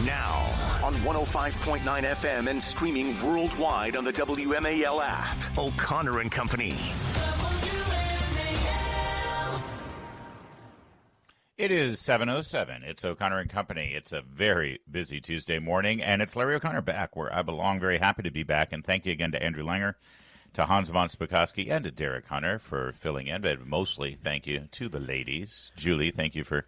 Now, on 105.9 FM and streaming worldwide on the WMAL app, O'Connor and Company. It is 7:07. It's O'Connor and Company. It's a very busy Tuesday morning, and it's Larry O'Connor back where I belong. Very happy to be back, and thank you again to Andrew Langer, to Hans von Spakovsky, and to Derek Hunter for filling in, but mostly thank you to the ladies. Julie, thank you for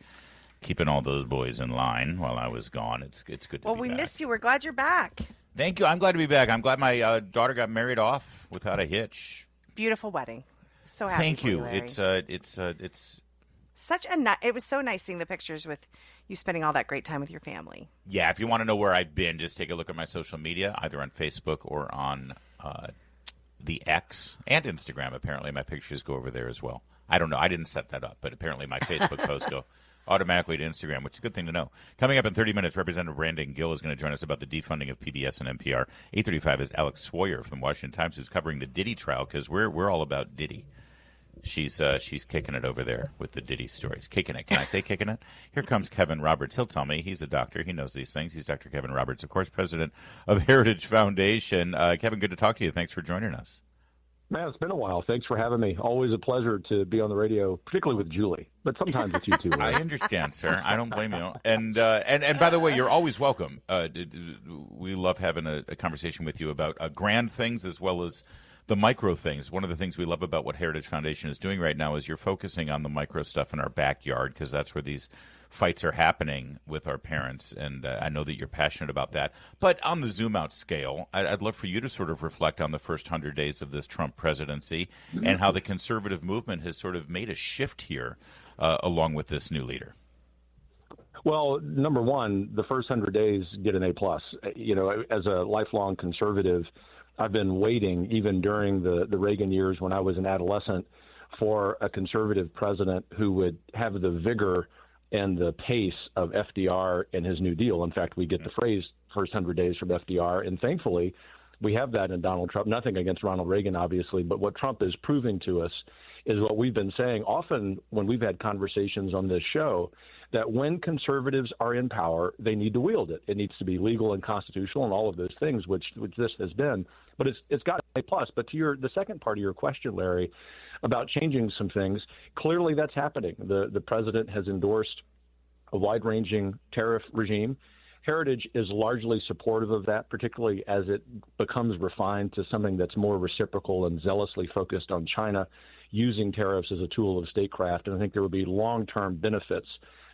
keeping all those boys in line while I was gone. It's good to be back. Well, we missed you. We're glad you're back. Thank you. I'm glad to be back. I'm glad my daughter got married off without a hitch. Beautiful wedding. So happy Thank for you. Larry. It's such a it was so nice seeing the pictures with you spending all that great time with your family. Yeah, if you want to know where I've been, just take a look at my social media, either on Facebook or on the X and Instagram. Apparently, my pictures go over there as well. I don't know. I didn't set that up, but apparently my Facebook posts go automatically to Instagram, which is a good thing to know. Coming up in 30 minutes, Representative Brandon Gill is going to join us about the defunding of PBS and NPR. 8:35 is Alex Sawyer from the Washington Times, who's covering the Diddy trial, because we're all about Diddy. She's kicking it over there with the Diddy stories. Kicking it. Can I say kicking it? Here comes Kevin Roberts. He'll tell me. He's a doctor. He knows these things. He's Dr. Kevin Roberts, of course, president of Heritage Foundation. Kevin, good to talk to you. Thanks for joining us. Man, it's been a while. Thanks for having me. Always a pleasure to be on the radio, particularly with Julie, but sometimes with you too. I understand, sir. I don't blame you. And by the way, you're always welcome. We love having a conversation with you about grand things as well as the micro things. One of the things we love about what Heritage Foundation is doing right now is you're focusing on the micro stuff in our backyard, because that's where these fights are happening with our parents, and I know that you're passionate about that. But on the zoom-out scale, I'd love for you to sort of reflect on the first 100 days of this Trump presidency and how the conservative movement has sort of made a shift here along with this new leader. Well, number one, the first 100 days get an A+. You know, as a lifelong conservative, I've been waiting, even during the Reagan years when I was an adolescent, for a conservative president who would have the vigor and the pace of FDR and his New Deal. In fact, we get the phrase first 100 days from FDR, and thankfully we have that in Donald Trump. Nothing against Ronald Reagan, obviously, but what Trump is proving to us is what we've been saying often when we've had conversations on this show, that when conservatives are in power, they need to wield it. It needs to be legal and constitutional and all of those things, which this has been. But it's got a plus. But to the second part of your question, Larry, about changing some things, clearly that's happening. The president has endorsed a wide-ranging tariff regime. Heritage is largely supportive of that, particularly as it becomes refined to something that's more reciprocal and zealously focused on China, using tariffs as a tool of statecraft. And I think there would be long-term benefits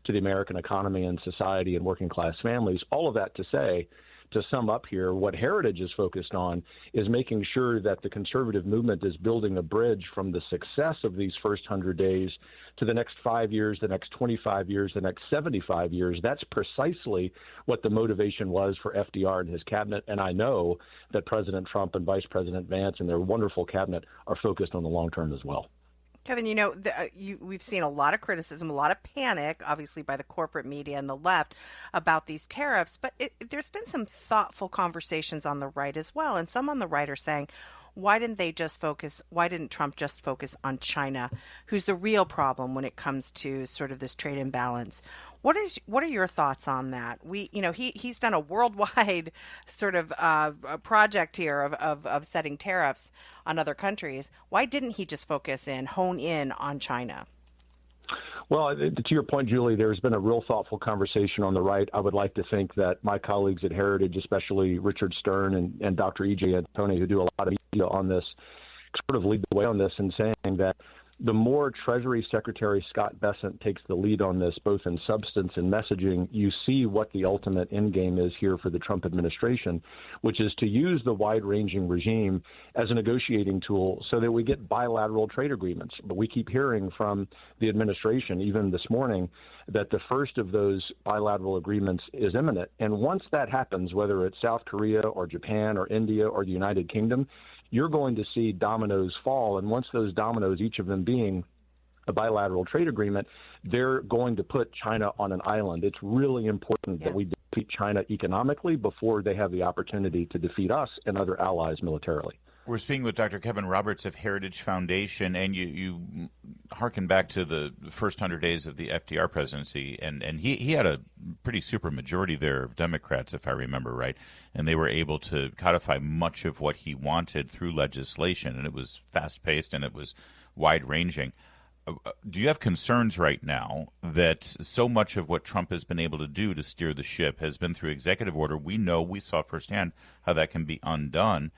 to the American economy and society and working-class families. All of that to say, to sum up here, what Heritage is focused on is making sure that the conservative movement is building a bridge from the success of these first 100 days to the next 5 years, the next 25 years, the next 75 years. That's precisely what the motivation was for FDR and his cabinet. And I know that President Trump and Vice President Vance and their wonderful cabinet are focused on the long term as well. Kevin, you know, we've seen a lot of criticism, a lot of panic, obviously, by the corporate media and the left about these tariffs. But there's been some thoughtful conversations on the right as well. And some on the right are saying, why didn't Trump just focus on China, who's the real problem when it comes to sort of this trade imbalance? What are your thoughts on that? He's done a worldwide sort of project here of setting tariffs on other countries. Why didn't he just hone in on China? Well, to your point, Julie, there's been a real thoughtful conversation on the right. I would like to think that my colleagues at Heritage, especially Richard Stern and Dr. E.J. Antoni, who do a lot of media on this, sort of lead the way on this in saying that the more Treasury Secretary Scott Bessent takes the lead on this, both in substance and messaging, you see what the ultimate end game is here for the Trump administration, which is to use the wide-ranging regime as a negotiating tool so that we get bilateral trade agreements. But we keep hearing from the administration, even this morning, that the first of those bilateral agreements is imminent. And once that happens, whether it's South Korea or Japan or India or the United Kingdom, you're going to see dominoes fall. And once those dominoes, each of them being a bilateral trade agreement, they're going to put China on an island. It's really important that we defeat China economically before they have the opportunity to defeat us and other allies militarily. We're speaking with Dr. Kevin Roberts of Heritage Foundation, and you harken back to the first 100 days of the FDR presidency, and he had a pretty super majority there of Democrats, if I remember right, and they were able to codify much of what he wanted through legislation, and it was fast-paced and it was wide-ranging. Do you have concerns right now that so much of what Trump has been able to do to steer the ship has been through executive order? We saw firsthand how that can be undone.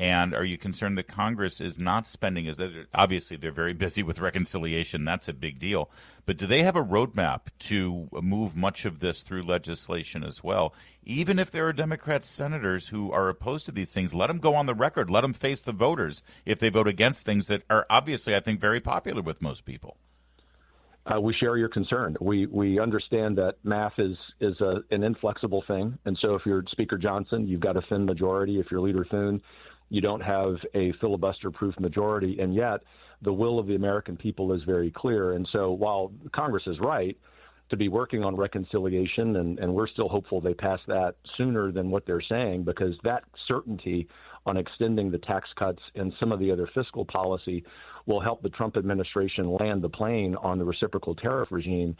And are you concerned that Congress is not spending obviously they're very busy with reconciliation. That's a big deal. But do they have a roadmap to move much of this through legislation as well? Even if there are Democrat senators who are opposed to these things, let them go on the record. Let them face the voters if they vote against things that are obviously, I think, very popular with most people. We share your concern. We understand that math is an inflexible thing. And so if you're Speaker Johnson, you've got a thin majority. If you're Leader Thune, you don't have a filibuster-proof majority, and yet the will of the American people is very clear. And so while Congress is right to be working on reconciliation, and we're still hopeful they pass that sooner than what they're saying, because that certainty on extending the tax cuts and some of the other fiscal policy will help the Trump administration land the plane on the reciprocal tariff regime.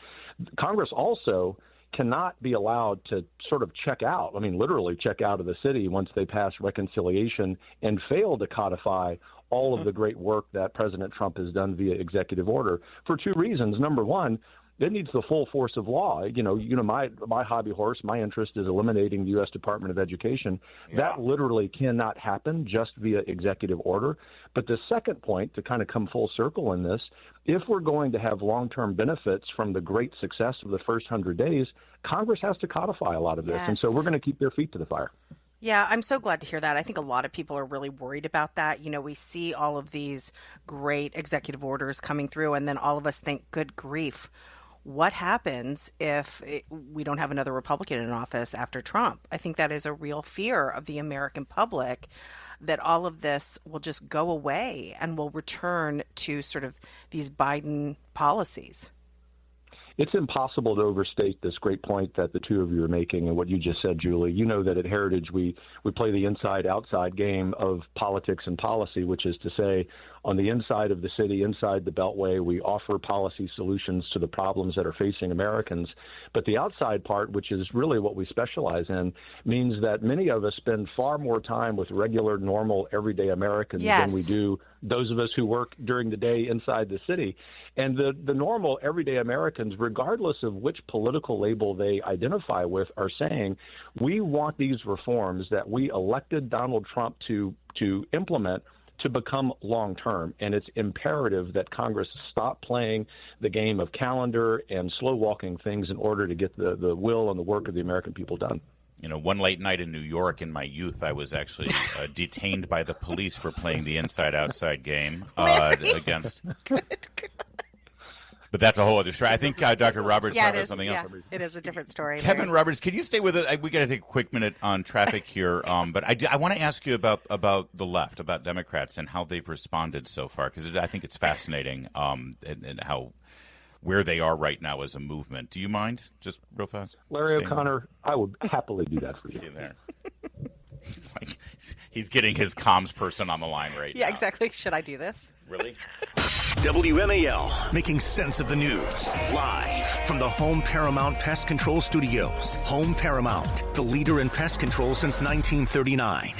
Congress also cannot be allowed to sort of check out, literally check out of the city once they pass reconciliation and fail to codify all of the great work that President Trump has done via executive order for two reasons. Number one, it needs the full force of law. My hobby horse, my interest is eliminating the U.S. Department of Education. Yeah. That literally cannot happen just via executive order. But the second point, to kind of come full circle in this, if we're going to have long-term benefits from the great success of the first 100 days, Congress has to codify a lot of this. Yes. And so we're going to keep their feet to the fire. Yeah, I'm so glad to hear that. I think a lot of people are really worried about that. We see all of these great executive orders coming through, and then all of us think, good grief, what happens if we don't have another Republican in office after Trump? I think that is a real fear of the American public, that all of this will just go away and will return to sort of these Biden policies. It's impossible to overstate this great point that the two of you are making and what you just said, Julie. You know that at Heritage we play the inside-outside game of politics and policy, which is to say, on the inside of the city, inside the Beltway, we offer policy solutions to the problems that are facing Americans. But the outside part, which is really what we specialize in, means that many of us spend far more time with regular, normal, everyday Americans than we do those of us who work during the day inside the city. And the normal, everyday Americans, regardless of which political label they identify with, are saying, we want these reforms that we elected Donald Trump to implement to become long-term. And it's imperative that Congress stop playing the game of calendar and slow-walking things in order to get the will and the work of the American people done. One late night in New York in my youth, I was actually detained by the police for playing the inside-outside game against... But that's a whole other story. I think Dr. Roberts has something else. It is a different story. Kevin Roberts, can you stay with it? We got to take a quick minute on traffic here. But I want to ask you about the left, about Democrats and how they've responded so far, because I think it's fascinating and how where they are right now as a movement. Do you mind, just real fast? Larry O'Connor, I would happily do that for you. See there. He's getting his comms person on the line right now. Yeah, exactly. Should I do this? Really? WMAL, making sense of the news. Live from the Home Paramount Pest Control Studios. Home Paramount, the leader in pest control since 1939.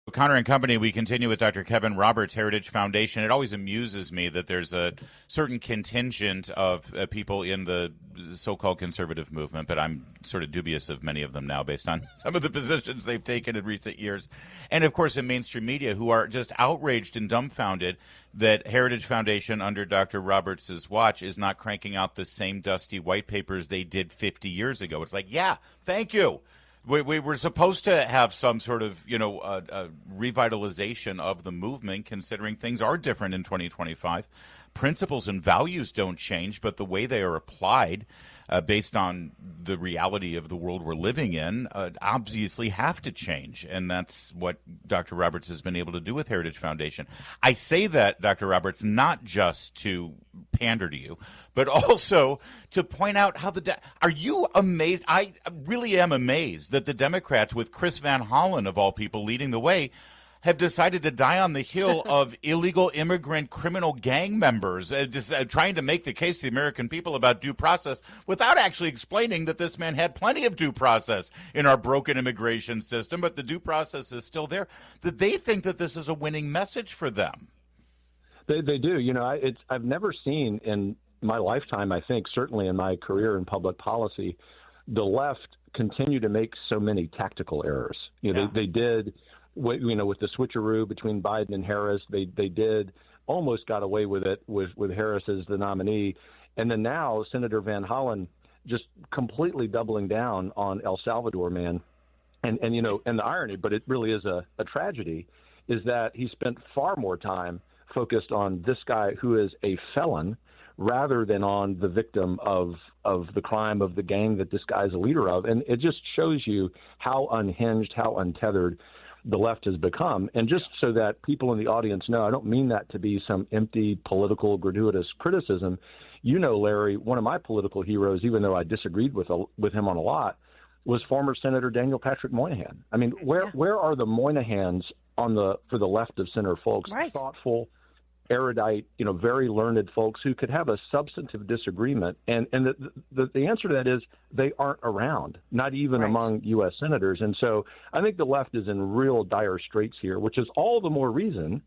O'Connor and Company, we continue with Dr. Kevin Roberts, Heritage Foundation. It always amuses me that there's a certain contingent of people in the so-called conservative movement, but I'm sort of dubious of many of them now based on some of the positions they've taken in recent years. And, of course, in mainstream media who are just outraged and dumbfounded that Heritage Foundation under Dr. Roberts' watch is not cranking out the same dusty white papers they did 50 years ago. It's like, yeah, thank you. We were supposed to have some sort of, revitalization of the movement, considering things are different in 2025. Principles and values don't change, but the way they are applied based on the reality of the world we're living in obviously have to change. And that's what Dr. Roberts has been able to do with Heritage Foundation. I say that, Dr. Roberts, not just to pander to you, but also to point out how are you amazed? I really am amazed that the Democrats, with Chris Van Hollen, of all people, leading the way, have decided to die on the hill of illegal immigrant criminal gang members, trying to make the case to the American people about due process without actually explaining that this man had plenty of due process in our broken immigration system, but the due process is still there, that they think that this is a winning message for them. They do. You know, I've never seen in my lifetime, I think, certainly in my career in public policy, the left continue to make so many tactical errors. You know, they did, you know, with the switcheroo between Biden and Harris, they did almost got away with it with Harris as the nominee. And then now Senator Van Hollen just completely doubling down on El Salvador, man. And you know, and the irony, but it really is a tragedy, is that he spent far more time focused on this guy who is a felon rather than on the victim of the crime of the gang that this guy is a leader of. And it just shows you how unhinged, how untethered the left has become. And just so that people in the audience know, I don't mean that to be some empty political gratuitous criticism. You know, Larry, one of my political heroes, even though I disagreed with him on a lot, was former Senator Daniel Patrick Moynihan. I mean, where are the Moynihans for the left of center folks? Right. Thoughtful, erudite, you know, very learned folks who could have a substantive disagreement. And the answer to that is they aren't around, not even among U.S. senators. And so I think the left is in real dire straits here, which is all the more reason,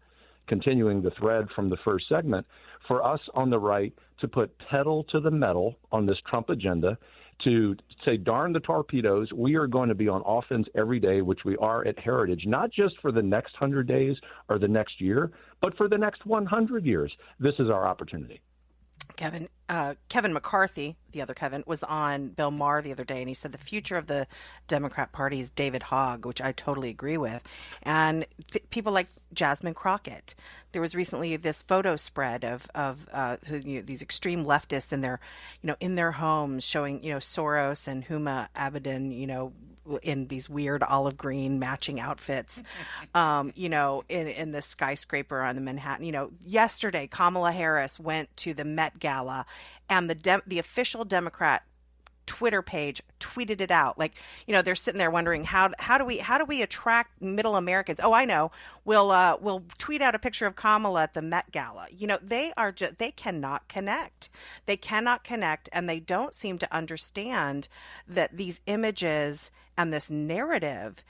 continuing the thread from the first segment, for us on the right to put pedal to the metal on this Trump agenda, to say, darn the torpedoes, we are going to be on offense every day, which we are at Heritage, not just for the next 100 days or the next year, but for the next 100 years. This is our opportunity. Kevin McCarthy, the other Kevin, was on Bill Maher the other day, and he said the future of the Democrat Party is David Hogg, which I totally agree with. And people like Jasmine Crockett. There was recently this photo spread of these extreme leftists in their homes, showing Soros and Huma Abedin, in these weird olive green matching outfits, in the skyscraper on the Manhattan. Yesterday, Kamala Harris went to the Met Gala, and the official Democrat Twitter page tweeted it out. Like, they're sitting there wondering how do we attract middle Americans? Oh, I know. We'll tweet out a picture of Kamala at the Met Gala. They cannot connect. They cannot connect, and they don't seem to understand that these images and this narrative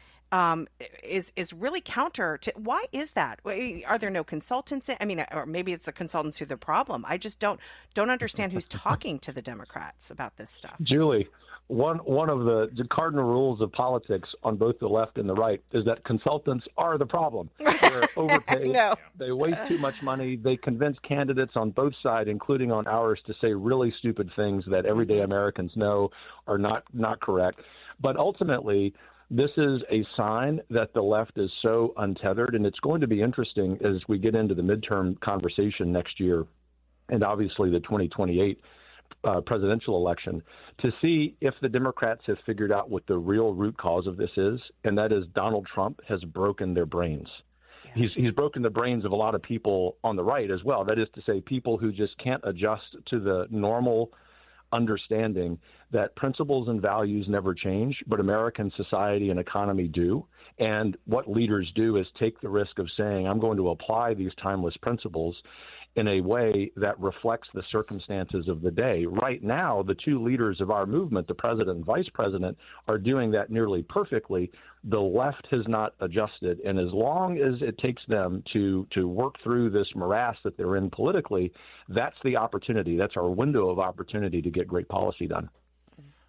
is really counter to. Why is that? Are there no consultants? Or maybe it's the consultants who are the problem. I just don't understand who's talking to the Democrats about this stuff. Julie, one of the cardinal rules of politics on both the left and the right is that consultants are the problem. They're overpaid. No. They waste too much money. They convince candidates on both sides, including on ours, to say really stupid things that everyday Americans know are not correct. But ultimately, this is a sign that the left is so untethered, and it's going to be interesting as we get into the midterm conversation next year, and obviously the 2028 presidential election, to see if the Democrats have figured out what the real root cause of this is, and that is Donald Trump has broken their brains. Yeah. He's broken the brains of a lot of people on the right as well. That is to say, people who just can't adjust to the normal understanding that principles and values never change, but American society and economy do. And what leaders do is take the risk of saying, I'm going to apply these timeless principles in a way that reflects the circumstances of the day. Right now, the two leaders of our movement, the president and vice president, are doing that nearly perfectly. The left has not adjusted. And as long as it takes them to work through this morass that they're in politically, that's the opportunity. That's our window of opportunity to get great policy done.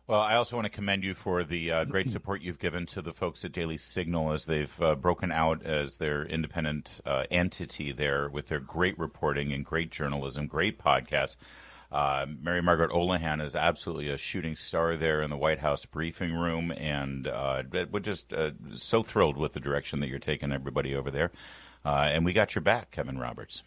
Well, I also want to commend you for the great support you've given to the folks at Daily Signal as they've broken out as their independent entity there with their great reporting and great journalism, great podcast. Mary Margaret Olohan is absolutely a shooting star there in the White House briefing room, and we're just so thrilled with the direction that you're taking everybody over there. And we got your back, Kevin Roberts.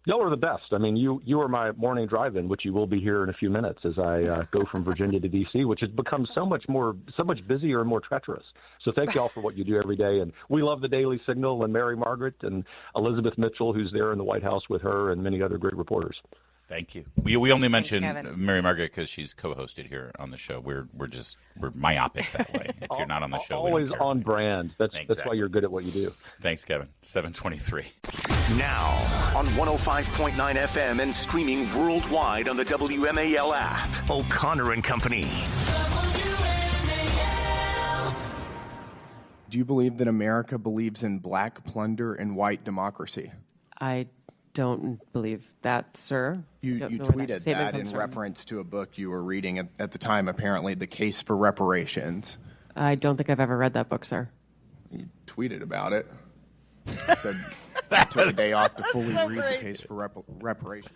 Y'all are the best. I mean, you are my morning drive-in, which you will be here in a few minutes as I go from Virginia to D.C., which has become so much busier and more treacherous. So thank you all for what you do every day. And we love the Daily Signal and Mary Margaret and Elizabeth Mitchell, who's there in the White House with her, and many other great reporters. Thank you. We only mention Kevin. Mary Margaret because she's co-hosted here on the show. We're myopic that way. If you're not on the show, always on brand. That's why you're good at what you do. Thanks, Kevin. 7:23. Now on 105.9 FM and streaming worldwide on the WMAL app. O'Connor and Company. Do you believe that America believes in black plunder and white democracy? I don't believe that, sir. You tweeted that in reference to a book you were reading at the time, apparently, The Case for Reparations. I don't think I've ever read that book, sir. You tweeted about it. You said you took a day off to fully read The Case for Reparations.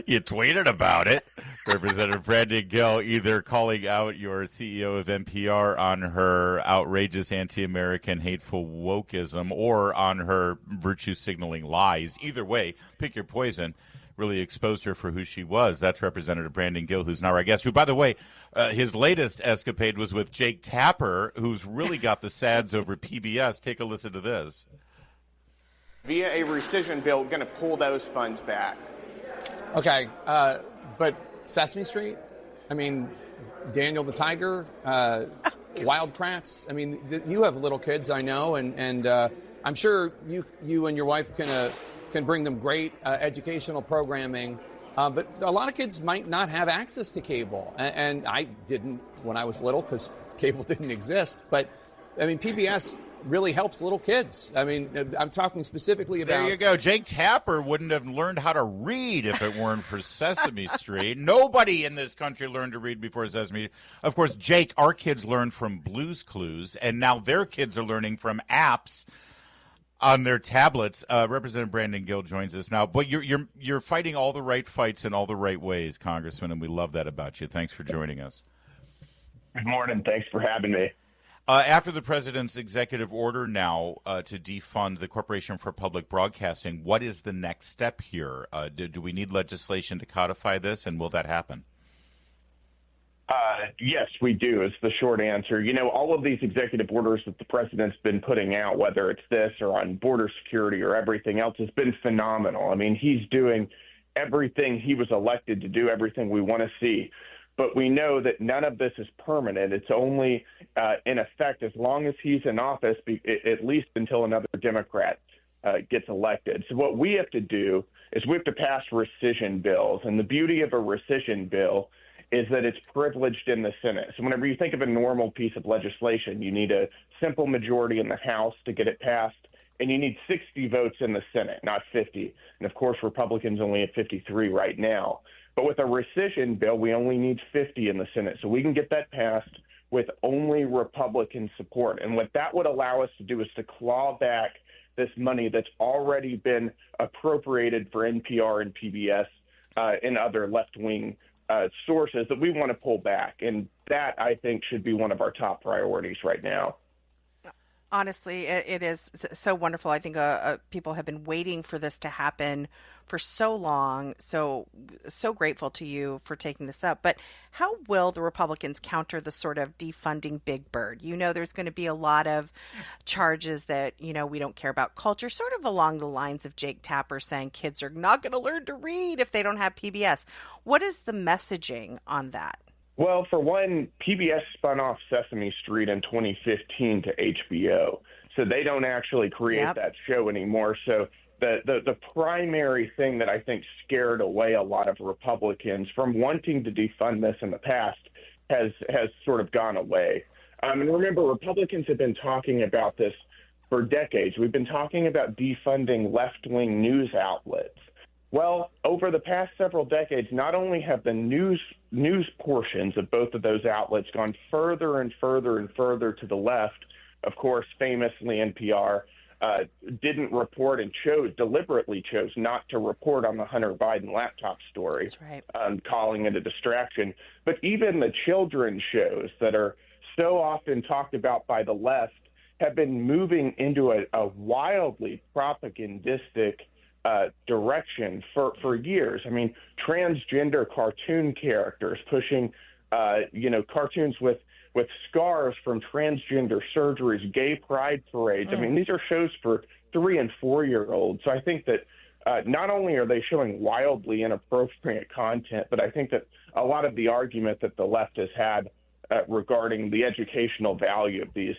You tweeted about it. Representative Brandon Gill either calling out your CEO of NPR on her outrageous anti-American hateful wokeism or on her virtue signaling lies. Either way, pick your poison. Really exposed her for who she was. That's Representative Brandon Gill, who's now our guest, who, by the way, his latest escapade was with Jake Tapper, who's really got the sads over PBS. Take a listen to this. Via a rescission bill, going to pull those funds back. Okay, but Sesame Street? I mean, Daniel the Tiger, Wild Kratts? I mean, you have little kids, I know, and I'm sure you and your wife can bring them great educational programming, but a lot of kids might not have access to cable, and I didn't when I was little because cable didn't exist, but, I mean, PBS really helps little kids. I mean, I'm talking specifically about... There you go. Jake Tapper wouldn't have learned how to read if it weren't for Sesame Street. Nobody in this country learned to read before Sesame. Of course, Jake, our kids learned from Blue's Clues, and now their kids are learning from apps on their tablets. Representative Brandon Gill joins us now. But you're fighting all the right fights in all the right ways, Congressman, and we love that about you. Thanks for joining us. Good morning. Thanks for having me. After the president's executive order now to defund the Corporation for Public Broadcasting, what is the next step here? Do we need legislation to codify this, and will that happen? Yes, we do, is the short answer. You know, all of these executive orders that the president's been putting out, whether it's this or on border security or everything else, has been phenomenal. I mean, he's doing everything he was elected to do, everything we want to see. But we know that none of this is permanent. It's only in effect as long as he's in office, at least until another Democrat gets elected. So what we have to do is we have to pass rescission bills. And the beauty of a rescission bill is that it's privileged in the Senate. So whenever you think of a normal piece of legislation, you need a simple majority in the House to get it passed, and you need 60 votes in the Senate, not 50. And, of course, Republicans only have 53 right now. But with a rescission bill, we only need 50 in the Senate. So we can get that passed with only Republican support. And what that would allow us to do is to claw back this money that's already been appropriated for NPR and PBS and other left-wing sources that we want to pull back. And that, I think, should be one of our top priorities right now. Honestly, it is so wonderful. I think people have been waiting for this to happen for so long. So grateful to you for taking this up. But how will the Republicans counter the sort of defunding Big Bird? You know, there's going to be a lot of charges that, you know, we don't care about culture, sort of along the lines of Jake Tapper saying kids are not going to learn to read if they don't have PBS. What is the messaging on that? Well, for one, PBS spun off Sesame Street in 2015 to HBO, so they don't actually create that show anymore. So the primary thing that I think scared away a lot of Republicans from wanting to defund this in the past has sort of gone away. And remember, Republicans have been talking about this for decades. We've been talking about defunding left-wing news outlets. Well, over the past several decades, not only have the news portions of both of those outlets gone further and further and further to the left. Of course, famously, NPR didn't report and deliberately chose not to report on the Hunter Biden laptop story, That's right. Calling it a distraction. But even the children's shows that are so often talked about by the left have been moving into a wildly propagandistic direction for years. I mean, transgender cartoon characters pushing, cartoons with scars from transgender surgeries, gay pride parades. I mean, these are shows for 3- and 4-year-olds. So I think that not only are they showing wildly inappropriate content, but I think that a lot of the argument that the left has had regarding the educational value of these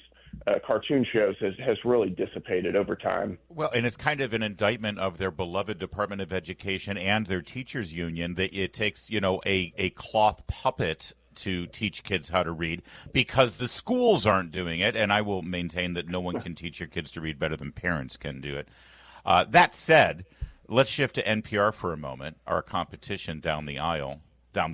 cartoon shows has really dissipated over time. Well, and it's kind of an indictment of their beloved Department of Education and their teachers union that it takes, a cloth puppet to teach kids how to read because the schools aren't doing it. And I will maintain that no one can teach your kids to read better than parents can do it. That said, let's shift to NPR for a moment, our competition down the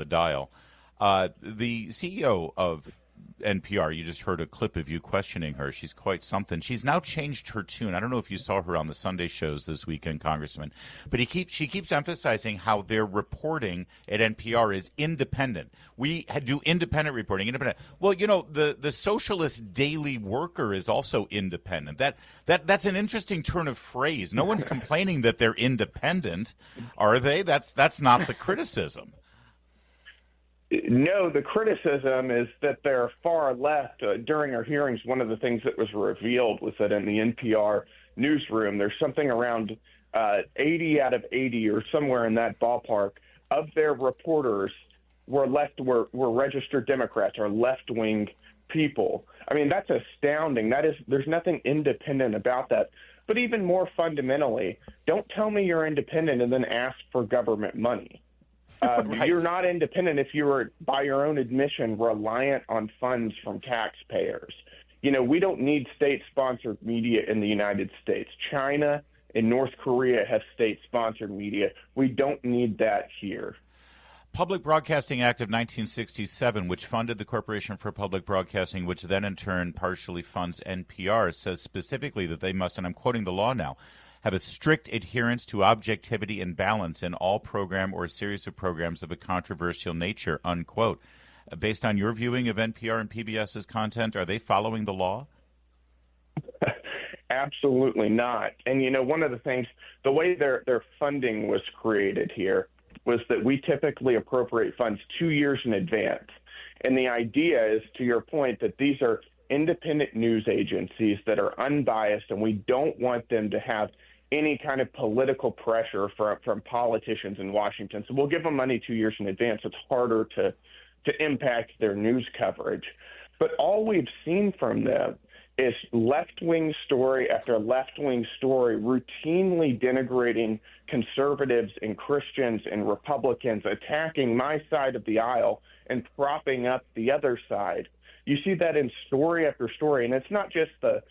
dial. The CEO of NPR, you just heard a clip of you questioning her. She's quite something. She's now changed her tune. I don't know if you saw her on the Sunday shows this weekend, Congressman, but she keeps emphasizing how their reporting at NPR is independent. We do independent reporting, independent. Well, the Socialist Daily Worker is also independent. That's an interesting turn of phrase. No one's complaining that they're independent, are they? That's not the criticism. No, the criticism is that they're far left. During our hearings, one of the things that was revealed was that in the NPR newsroom, there's something around 80 out of 80 or somewhere in that ballpark of their reporters were registered Democrats or left-wing people. I mean, that's astounding. There's nothing independent about that. But even more fundamentally, don't tell me you're independent and then ask for government money. Right. You're not independent if you are, by your own admission, reliant on funds from taxpayers. We don't need state-sponsored media in the United States. China and North Korea have state-sponsored media. We don't need that here. Public Broadcasting Act of 1967, which funded the Corporation for Public Broadcasting, which then in turn partially funds NPR, says specifically that they must, and I'm quoting the law now, have a strict adherence to objectivity and balance in all program or series of programs of a controversial nature, unquote. Based on your viewing of NPR and PBS's content, are they following the law? Absolutely not. And, one of the things, the way their funding was created here was that we typically appropriate funds 2 years in advance. And the idea is, to your point, that these are independent news agencies that are unbiased, and we don't want them to have any kind of political pressure from politicians in Washington. So we'll give them money 2 years in advance. It's harder to impact their news coverage. But all we've seen from them is left-wing story after left-wing story routinely denigrating conservatives and Christians and Republicans, attacking my side of the aisle and propping up the other side. You see that in story after story, and it's not just the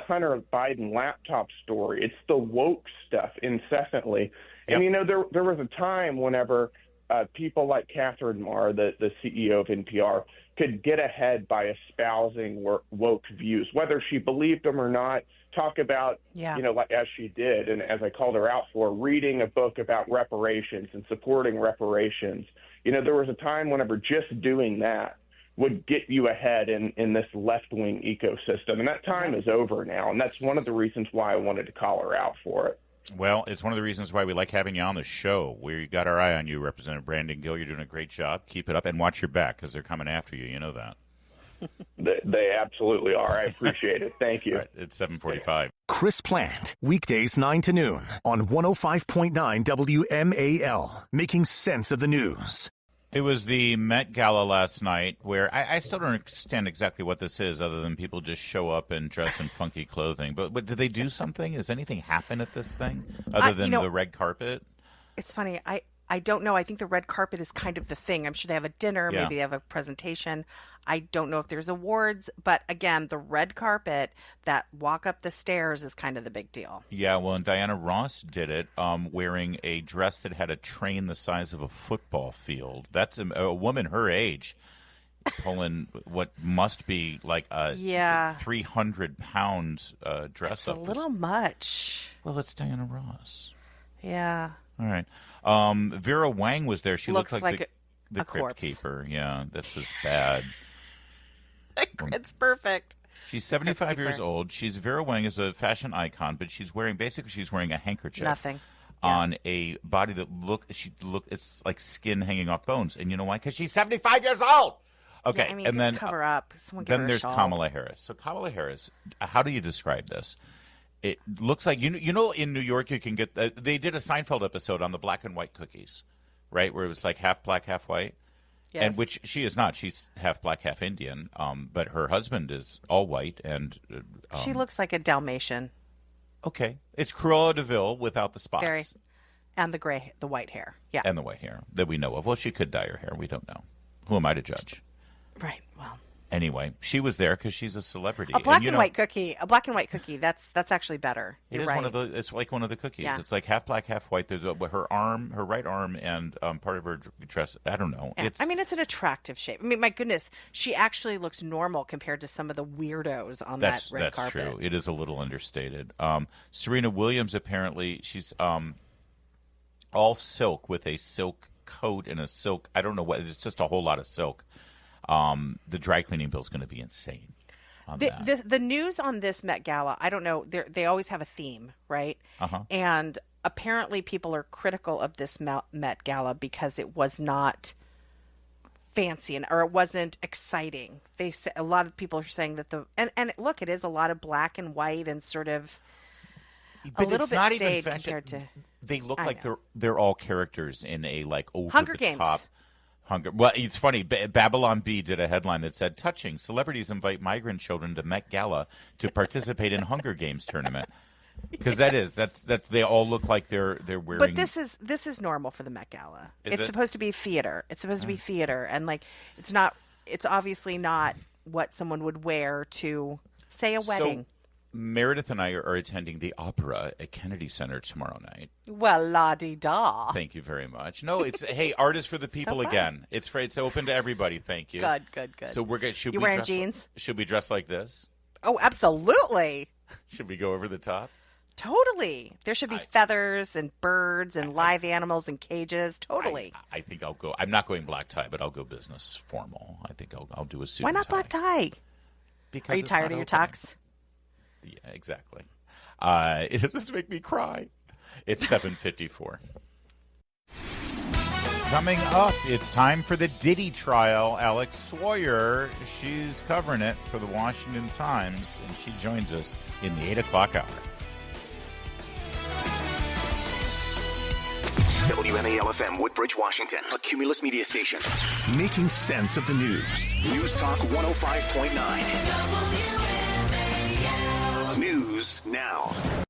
Hunter Biden laptop story. It's the woke stuff incessantly. Yep. And, there was a time whenever people like Catherine Marr, the CEO of NPR, could get ahead by espousing woke views, whether she believed them or not, talk about, like as she did, and as I called her out for, reading a book about reparations and supporting reparations. There was a time whenever just doing that would get you ahead in this left-wing ecosystem. And that time is over now, and that's one of the reasons why I wanted to call her out for it. Well, it's one of the reasons why we like having you on the show. We got our eye on you, Representative Brandon Gill. You're doing a great job. Keep it up, and watch your back, because they're coming after you. You know that. They absolutely are. I appreciate it. Thank you. Right, it's 7:45. Chris Plant, weekdays 9 to noon on 105.9 WMAL, making sense of the news. It was the Met Gala last night, where I still don't understand exactly what this is, other than people just show up and dress in funky clothing. But did they do something? Does anything happen at this thing, other than the red carpet? It's funny. I don't know. I think the red carpet is kind of the thing. I'm sure they have a dinner. Yeah. Maybe they have a presentation. I don't know if there's awards. But again, the red carpet, that walk up the stairs is kind of the big deal. Yeah, well, and Diana Ross did it wearing a dress that had a train the size of a football field. That's a woman her age pulling what must be like a 300-pound dress it's up. It's a little much. Well, it's Diana Ross. Yeah. All right. Vera Wang was there. She looks like the crypt corpse. keeper. Yeah, this was bad. It's perfect. She's 75 years old. Vera Wang is a fashion icon, but she's wearing a handkerchief on a body that it's like skin hanging off bones. And you know why? Because she's 75 years old. Okay, yeah, then cover up. Then there's Kamala Harris. So Kamala Harris, how do you describe this? It looks like, you know, in New York you can get they did a Seinfeld episode on the black and white cookies, right, where it was like half black, half white. Yes. And which she is not. She's half black, half Indian. But her husband is all white, and she looks like a Dalmatian. Okay, it's Cruella de Vil without the spots. And the white hair. Yeah. And the white hair that we know of. Well, she could dye her hair. We don't know. Who am I to judge? Right. Well. Anyway, she was there because she's a celebrity. A black and white cookie. A black and white cookie. That's actually better. It is right. one of the. It's like one of the cookies. Yeah. It's like half black, half white. There's her arm, her right arm, and part of her dress. I don't know. Yeah. It's an attractive shape. I mean, my goodness, she actually looks normal compared to some of the weirdos on that red carpet. That's true. It is a little understated. Serena Williams, apparently, she's all silk with a silk coat and a silk. I don't know what. It's just a whole lot of silk. The dry cleaning bill is going to be insane. The news on this Met Gala, I don't know. They always have a theme, right? Uh-huh. And apparently, people are critical of this Met Gala because it was not fancy or it wasn't exciting. A lot of people are saying that and look, it is a lot of black and white and sort of. But a little it's bit not staid even fashion. compared to. They look like they're all characters in a like over Hunger the Games. top. Well, it's funny. Babylon Bee did a headline that said, "Touching: Celebrities invite migrant children to Met Gala to participate in Hunger Games tournament." Because that's they all look like they're wearing. But this is normal for the Met Gala. It's supposed to be theater. It's supposed to be theater, and like it's not. It's obviously not what someone would wear to say a wedding. So, Meredith and I are attending the opera at Kennedy Center tomorrow night. Well, la-di-da. Thank you very much. No, it's hey, art is for the people again. It's open to everybody. Thank you. Good. So should you we wearing dress jeans? Should we dress like this? Oh, absolutely. Should we go over the top? Totally. There should be feathers and birds and live animals and cages. Totally. I think I'll go. I'm not going black tie, but I'll go business formal. I think I'll do a suit. Why not and tie. black tie? Because are you tired of your tux? Yeah, exactly. It does make me cry. It's 7:54. Coming up, it's time for the Diddy trial. Alex Sawyer, she's covering it for the Washington Times, and she joins us in the 8 o'clock hour. WMAL-FM Woodbridge, Washington, a Cumulus media station. Making sense of the news. News Talk 105.9. News now.